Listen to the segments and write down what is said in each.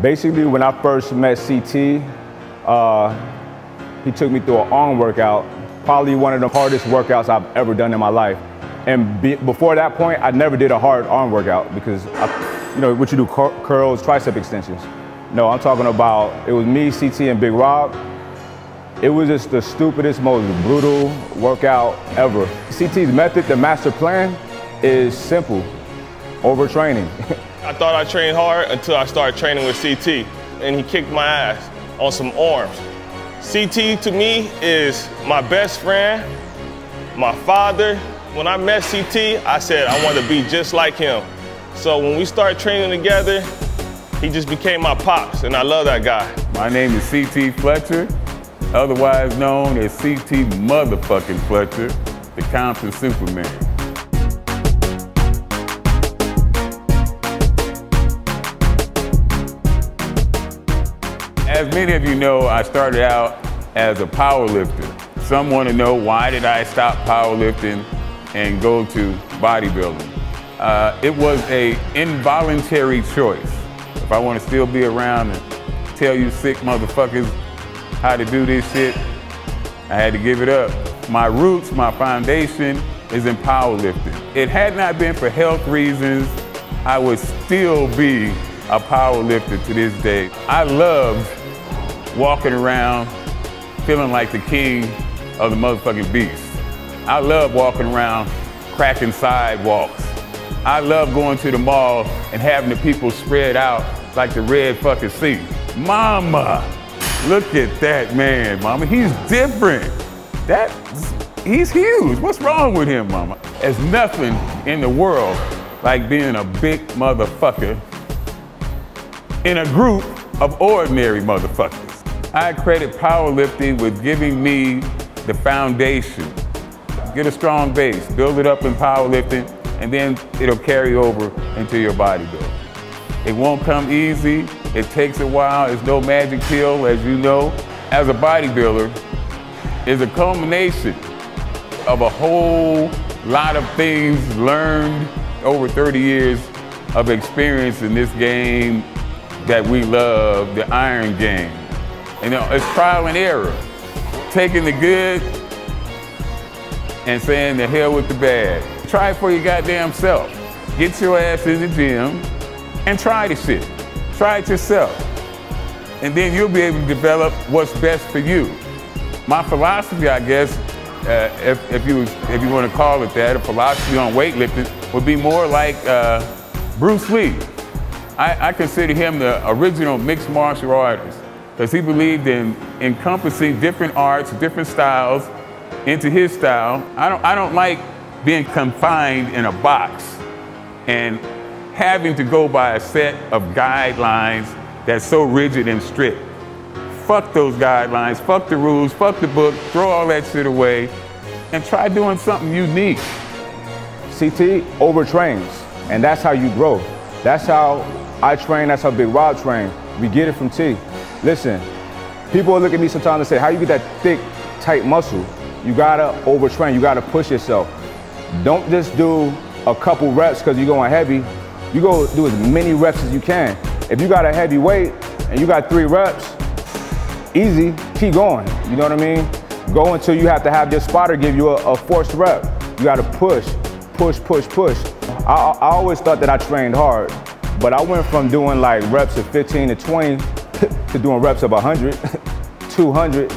Basically, when I first met CT, he took me through an arm workout, probably one of the hardest workouts I've ever done in my life. And before that point, I never did a hard arm workout because, you know, what you do, curls, tricep extensions. No, I'm talking about, it was me, CT, and Big Rob. It was just the stupidest, most brutal workout ever. CT's method, the master plan, is simple: overtraining. I thought I trained hard until I started training with CT, and he kicked my ass on some arms. CT to me is my best friend, my father. When I met CT, I said I wanted to be just like him. So when we started training together, he just became my pops, and I love that guy. My name is CT Fletcher, otherwise known as CT motherfucking Fletcher, the Compton Superman. As many of you know, I started out as a powerlifter. Some want to know, why did I stop powerlifting and go to bodybuilding? It was an involuntary choice. If I want to still be around and tell you sick motherfuckers how to do this shit, I had to give it up. My roots, my foundation is in powerlifting. It had not been for health reasons, I would still be a powerlifter to this day. I loved walking around feeling like the king of the motherfucking beast. I love walking around cracking sidewalks. I love going to the mall and having the people spread out like the Red fucking Sea. Mama, look at that man, mama. He's different. He's huge. What's wrong with him, mama? There's nothing in the world like being a big motherfucker in a group of ordinary motherfuckers. I credit powerlifting with giving me the foundation. Get a strong base, build it up in powerlifting, and then it'll carry over into your bodybuilding. It won't come easy, it takes a while, it's no magic pill, as you know. As a bodybuilder, it's a culmination of a whole lot of things learned over 30 years of experience in this game that we love, the iron game. You know, it's trial and error. Taking the good and saying the hell with the bad. Try it for your goddamn self. Get your ass in the gym and try the shit. Try it yourself. And then you'll be able to develop what's best for you. My philosophy, I guess, if you want to call it that, a philosophy on weightlifting would be more like Bruce Lee. I consider him the original mixed martial artist because he believed in encompassing different arts, different styles into his style. I don't like being confined in a box and having to go by a set of guidelines that's so rigid and strict. Fuck those guidelines, fuck the rules, fuck the book, throw all that shit away and try doing something unique. CT overtrains, and that's how you grow. That's how I train, that's how Big Rob trained. We get it from T. Listen, people look at me sometimes and say, how you get that thick, tight muscle? You gotta overtrain, you gotta push yourself. Don't just do a couple reps because you're going heavy. You go do as many reps as you can. If you got a heavy weight and you got 3 reps, easy, keep going. You know what I mean? Go until you have to have your spotter give you a forced rep. You gotta push, push, push, push. I always thought that I trained hard, but I went from doing like reps of 15 to 20 to doing reps of 100, 200.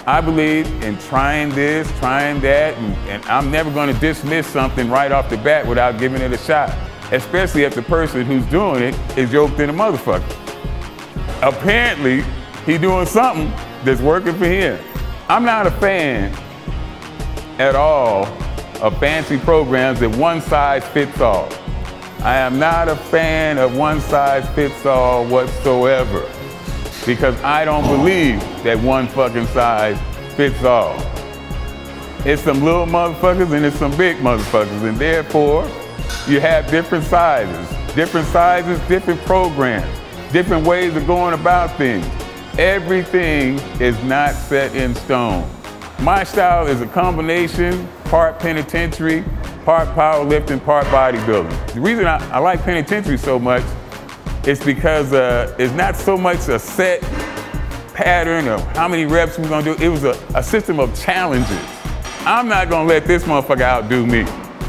I believe in trying this, trying that, and I'm never gonna dismiss something right off the bat without giving it a shot, especially if the person who's doing it is yoked in a motherfucker. Apparently, he's doing something that's working for him. I'm not a fan at all of fancy programs that one size fits all. I am not a fan of one size fits all whatsoever, because I don't believe that one fucking size fits all. It's some little motherfuckers and it's some big motherfuckers, and therefore you have different sizes, different programs, different ways of going about things. Everything is not set in stone. My style is a combination, part penitentiary, part powerlifting, part bodybuilding. The reason I like penitentiary so much It's because it's not so much a set pattern of how many reps we're gonna do. It was a system of challenges. I'm not gonna let this motherfucker outdo me.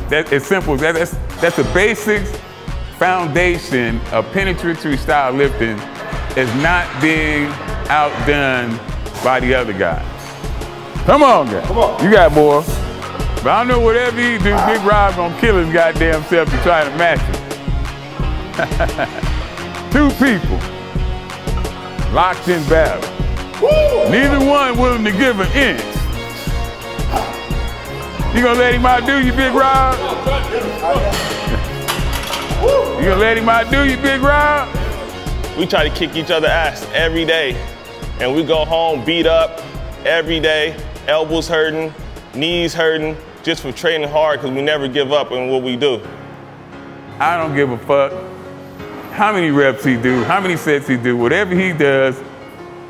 That's as simple as that. That's the basics, foundation of penitentiary style lifting, is not being outdone by the other guy. Come on, guys. Come on. You got more. But I know whatever you do, Big Rob gonna kill his goddamn self to try to match it. Two people locked in battle. Woo! Neither one willing to give an inch. You gonna let him outdo you, Big Rob? You gonna let him outdo you, Big Rob? We try to kick each other's ass every day. And we go home beat up every day, elbows hurting, knees hurting, just for training hard because we never give up in what we do. I don't give a fuck how many reps he do, how many sets he do, whatever he does,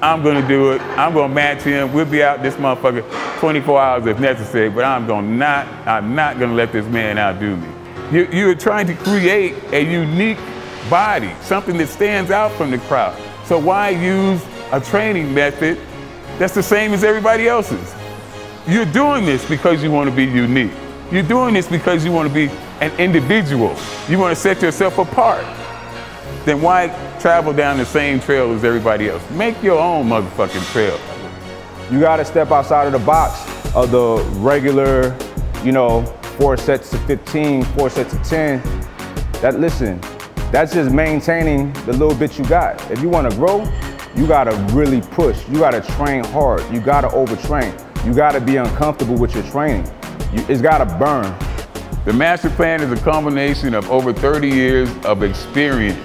I'm gonna do it. I'm gonna match him. We'll be out this motherfucker 24 hours if necessary, but I'm not gonna let this man outdo me. You're trying to create a unique body, something that stands out from the crowd. So why use a training method that's the same as everybody else's? You're doing this because you want to be unique. You're doing this because you want to be an individual. You want to set yourself apart. Then why travel down the same trail as everybody else? Make your own motherfucking trail. You gotta step outside of the box of the regular, 4 sets to 15, 4 sets to 10. That's just maintaining the little bit you got. If you wanna grow, you gotta really push. You gotta train hard. You gotta overtrain. You gotta be uncomfortable with your training. It's gotta burn. The MASSterplan is a combination of over 30 years of experience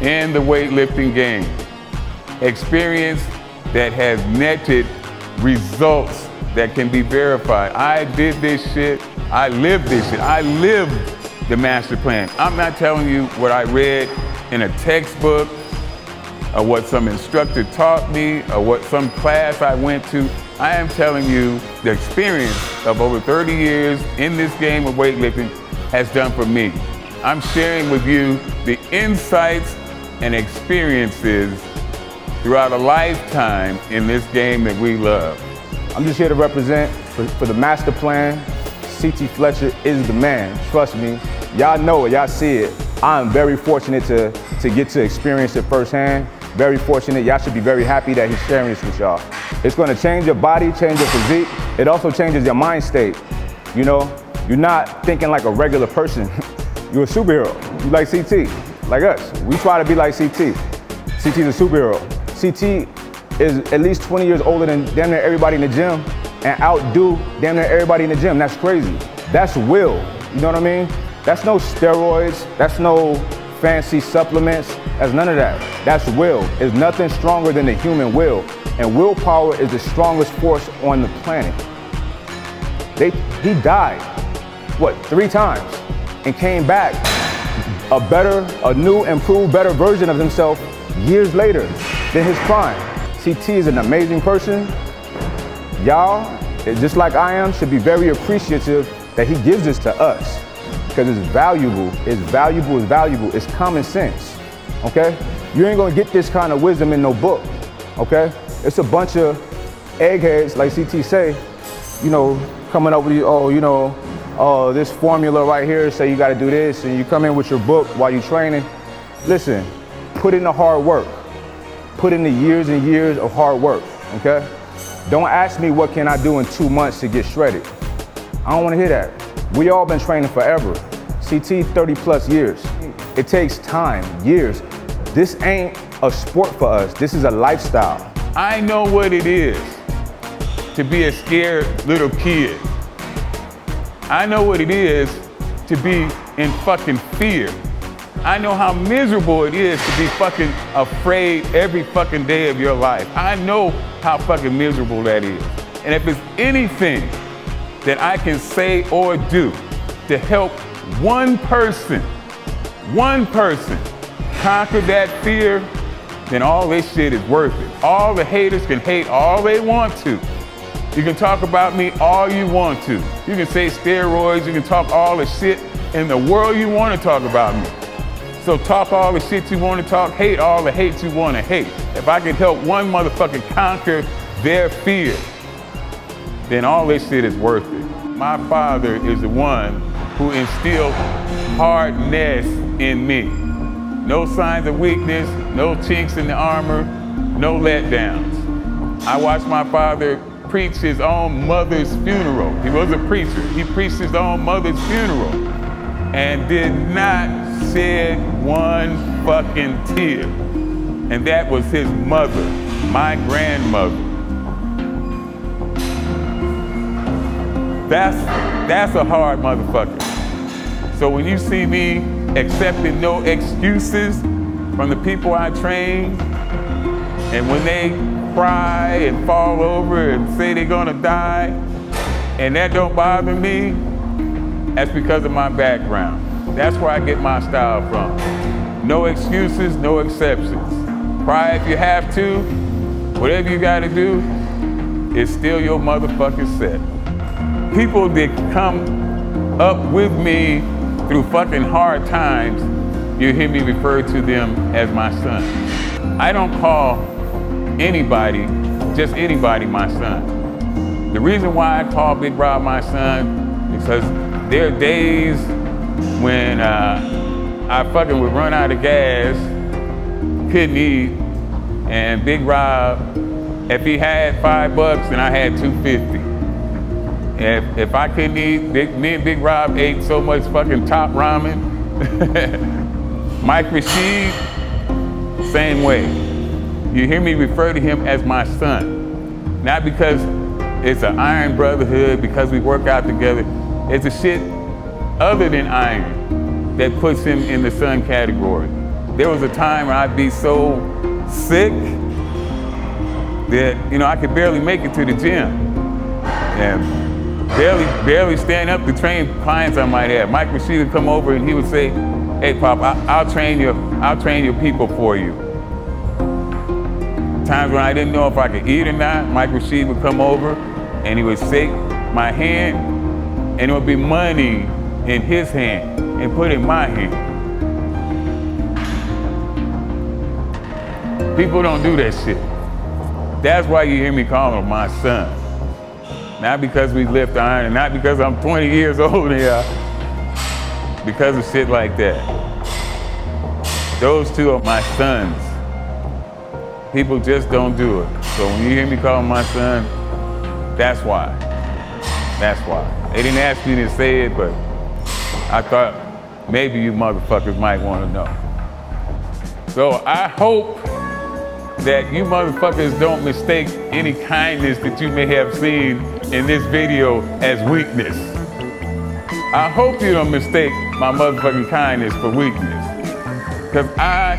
in the weightlifting game. Experience that has netted results that can be verified. I did this shit, I lived this shit. I lived the MASSterplan. I'm not telling you what I read in a textbook or what some instructor taught me or what some class I went to. I am telling you the experience of over 30 years in this game of weightlifting has done for me. I'm sharing with you the insights and experiences throughout a lifetime in this game that we love. I'm just here to represent for the MASSterplan. CT Fletcher is the man, trust me. Y'all know it, y'all see it. I'm very fortunate to get to experience it firsthand. Very fortunate, y'all should be very happy that he's sharing this with y'all. It's gonna change your body, change your physique. It also changes your mind state. You're not thinking like a regular person. You're a superhero, you like CT, like us. We try to be like CT. CT's a superhero. CT is at least 20 years older than damn near everybody in the gym and outdo damn near everybody in the gym. That's crazy. That's will, you know what I mean? That's no steroids, that's no fancy supplements, that's none of that. That's will. There's nothing stronger than the human will. And willpower is the strongest force on the planet. He died, 3 times and came back a new, improved, better version of himself years later than his prime. CT is an amazing person. Y'all, just like I am, should be very appreciative that he gives this to us because it's valuable. It's valuable, it's valuable. It's common sense, okay? You ain't gonna get this kind of wisdom in no book, okay? It's a bunch of eggheads, like CT say, coming up with you, this formula right here, say you gotta do this, and you come in with your book while you're training. Listen, put in the hard work. Put in the years and years of hard work, okay? Don't ask me what can I do in 2 months to get shredded. I don't wanna hear that. We all been training forever. CT, 30+ years. It takes time, years. This ain't a sport for us, this is a lifestyle. I know what it is to be a scared little kid. I know what it is to be in fucking fear. I know how miserable it is to be fucking afraid every fucking day of your life. I know how fucking miserable that is. And if there's anything that I can say or do to help one person conquer that fear, then all this shit is worth it. All the haters can hate all they want to. You can talk about me all you want to. You can say steroids, you can talk all the shit in the world you want to talk about me. So talk all the shit you want to talk, hate all the hate you want to hate. If I can help one motherfucker conquer their fear, then all this shit is worth it. My father is the one who instilled hardness in me. No signs of weakness, no chinks in the armor, no letdowns. I watched my father preach his own mother's funeral. He was a preacher. He preached his own mother's funeral and did not shed one fucking tear. And that was his mother, my grandmother. That's a hard motherfucker. So when you see me accepting no excuses from the people I train, and when they cry and fall over and say they're gonna die, and that don't bother me, that's because of my background. That's where I get my style from. No excuses, no exceptions. Cry if you have to. Whatever you gotta do, it's still your motherfucking set. People that come up with me through fucking hard times, you hear me refer to them as my son. I don't call anybody, just anybody, my son. The reason why I call Big Rob my son is because there are days when I fucking would run out of gas, couldn't eat, and Big Rob, if he had $5 and I had $2.50. If I couldn't eat, me and Big Rob ate so much fucking top ramen. Mike Rashid, same way. You hear me refer to him as my son. Not because it's an iron brotherhood, because we work out together. It's a shit other than iron that puts him in the son category. There was a time when I'd be so sick that, you know, I could barely make it to the gym. And barely stand up to train clients I might have. Mike Rashid would come over and he would say, "Hey Pop, I'll train your people for you." Times when I didn't know if I could eat or not, Mike Rashid would come over and he would shake my hand and it would be money in his hand and put in my hand. People don't do that shit. That's why you hear me call him my son. Not because we lift iron, and not because I'm 20 years old here, because of shit like that. Those two are my sons. People just don't do it. So when you hear me call him my son, that's why. That's why. They didn't ask me to say it, but I thought maybe you motherfuckers might want to know. So I hope that you motherfuckers don't mistake any kindness that you may have seen in this video as weakness. I hope you don't mistake my motherfucking kindness for weakness. Because I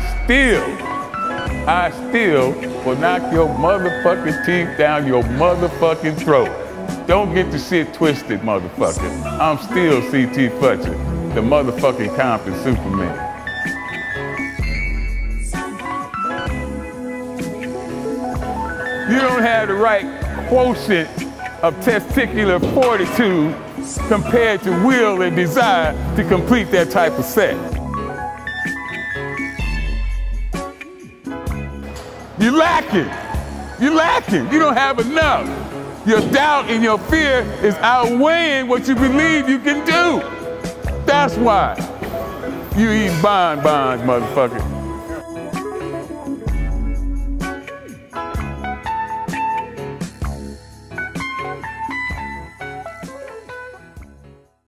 still will knock your motherfucking teeth down your motherfucking throat. Don't get the shit twisted, motherfucker. I'm still CT Fletcher, the motherfucking Compton Superman. You don't have the right quotient of testicular fortitude compared to will and desire to complete that type of set. You're lacking. You're lacking. You don't have enough. Your doubt and your fear is outweighing what you believe you can do. That's why you eat bonbons, motherfucker.